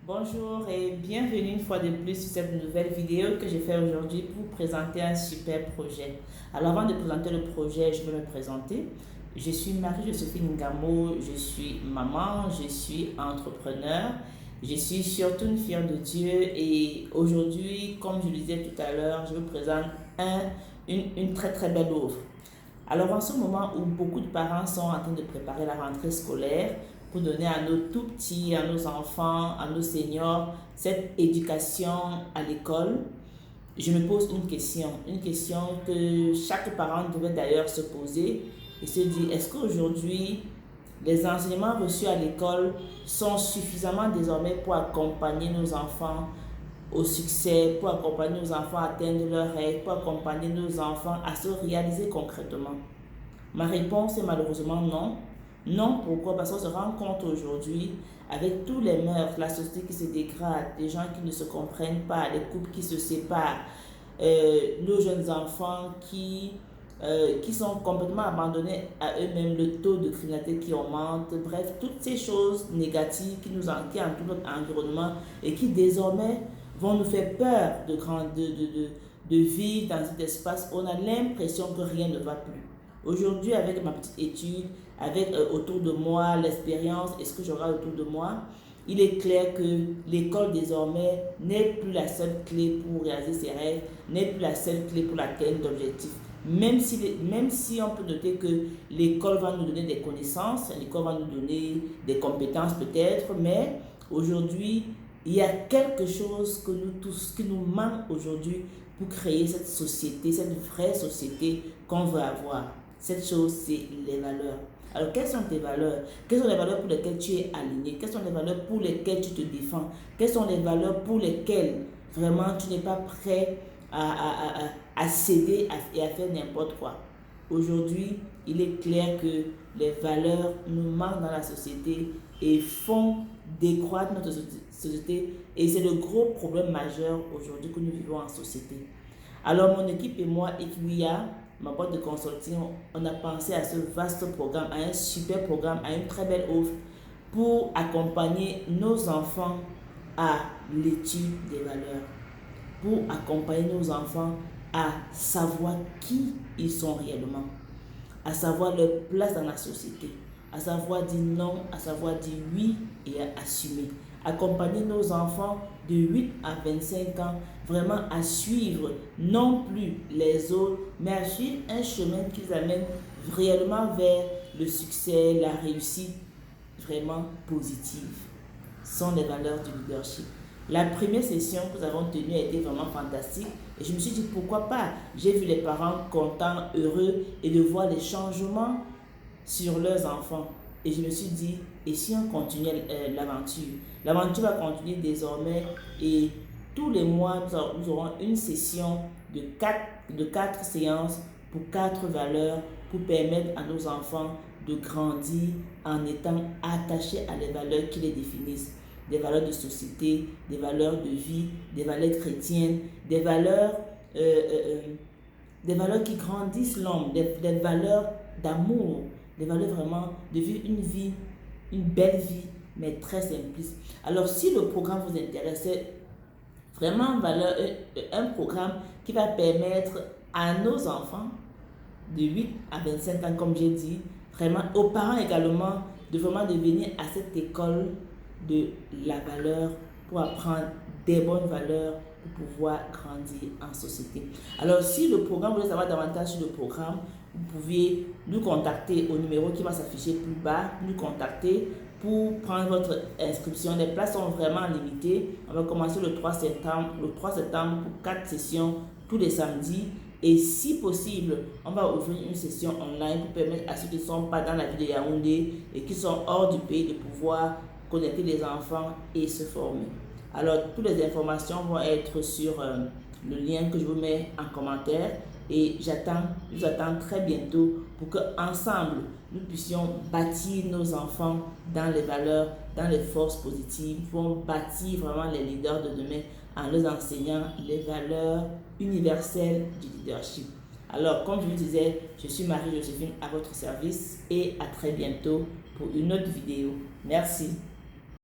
Bonjour et bienvenue une fois de plus sur cette nouvelle vidéo que je fais aujourd'hui pour vous présenter un super projet. Alors avant de présenter le projet, je vais me présenter. Je suis Marie-Joséphine Ngamo, je suis maman, je suis entrepreneur, je suis surtout une fille de Dieu et aujourd'hui, comme je le disais tout à l'heure, je vous présente une très très belle offre. Alors en ce moment où beaucoup de parents sont en train de préparer la rentrée scolaire pour donner à nos tout petits, à nos enfants, à nos seniors, cette éducation à l'école, je me pose une question que chaque parent devrait d'ailleurs se poser et se dire, est-ce qu'aujourd'hui, les enseignements reçus à l'école sont suffisamment désormais pour accompagner nos enfants au succès, pour accompagner nos enfants à atteindre leurs rêves, pour accompagner nos enfants à se réaliser concrètement? Ma réponse est malheureusement non. Non, pourquoi? Parce qu'on se rend compte aujourd'hui, avec tous les mœurs, la société qui se dégrade, les gens qui ne se comprennent pas, les couples qui se séparent, nos jeunes enfants qui sont complètement abandonnés à eux-mêmes, le taux de criminalité qui augmente, bref, toutes ces choses négatives qui entourent notre environnement et qui désormais vont nous faire peur de vivre dans cet espace où on a l'impression que rien ne va plus. Aujourd'hui, avec ma petite étude, avec autour de moi l'expérience et ce que j'aurai autour de moi, il est clair que l'école désormais n'est plus la seule clé pour réaliser ses rêves, n'est plus la seule clé pour l'atteinte d'objectifs. Même si on peut noter que l'école va nous donner des connaissances, l'école va nous donner des compétences peut-être, mais aujourd'hui, il y a quelque chose que nous tous, qui nous manque aujourd'hui pour créer cette société, cette vraie société qu'on veut avoir. Cette chose, c'est les valeurs. Alors, quelles sont tes valeurs? Quelles sont les valeurs pour lesquelles tu es aligné? Quelles sont les valeurs pour lesquelles tu te défends? Quelles sont les valeurs pour lesquelles vraiment tu n'es pas prêt à céder et à faire n'importe quoi? Aujourd'hui, il est clair que les valeurs nous manquent dans la société et font décroître notre société. Et c'est le gros problème majeur aujourd'hui que nous vivons en société. Alors, mon équipe et moi, Equiwia, ma boîte de consulting, on a pensé à ce vaste programme, à un super programme, à une très belle offre pour accompagner nos enfants à l'étude des valeurs, pour accompagner nos enfants à savoir qui ils sont réellement, à savoir leur place dans la société, à savoir dire non, à savoir dire oui et à assumer. Accompagner nos enfants de 8 à 25 ans vraiment à suivre non plus les autres, mais à suivre un chemin qui les amène réellement vers le succès, la réussite vraiment positive. Ce sont les valeurs du leadership. La première session que nous avons tenue a été vraiment fantastique et je me suis dit pourquoi pas. J'ai vu les parents contents, heureux et de voir les changements sur leurs enfants. Et je me suis dit, et si on continuait l'aventure? L'aventure va continuer désormais et tous les mois, nous aurons une session de 4 séances pour 4 valeurs pour permettre à nos enfants de grandir en étant attachés à les valeurs qui les définissent. Des valeurs de société, des valeurs de vie, des valeurs chrétiennes, des valeurs qui grandissent l'homme, des valeurs d'amour, des valeurs vraiment de vivre une belle vie, mais très simpliste. Alors, si le programme vous intéresse, vraiment un programme qui va permettre à nos enfants de 8 à 25 ans, comme j'ai dit, vraiment aux parents également, de vraiment de venir à cette école de la valeur pour apprendre des bonnes valeurs pour pouvoir grandir en société. Alors, si le programme, vous voulez savoir davantage sur le programme, vous pouvez nous contacter au numéro qui va s'afficher plus bas, nous contacter pour prendre votre inscription. Les places sont vraiment limitées. On va commencer le 3 septembre pour 4 sessions tous les samedis. Et si possible, on va ouvrir une session online pour permettre à ceux qui ne sont pas dans la ville de Yaoundé et qui sont hors du pays de pouvoir connecter les enfants et se former. Alors, toutes les informations vont être sur le lien que je vous mets en commentaire et je vous attends très bientôt pour qu'ensemble, nous puissions bâtir nos enfants dans les valeurs, dans les forces positives, pour bâtir vraiment les leaders de demain en leur enseignant les valeurs universelles du leadership. Alors, comme je vous disais, je suis Marie-Joséphine à votre service et à très bientôt pour une autre vidéo. Merci.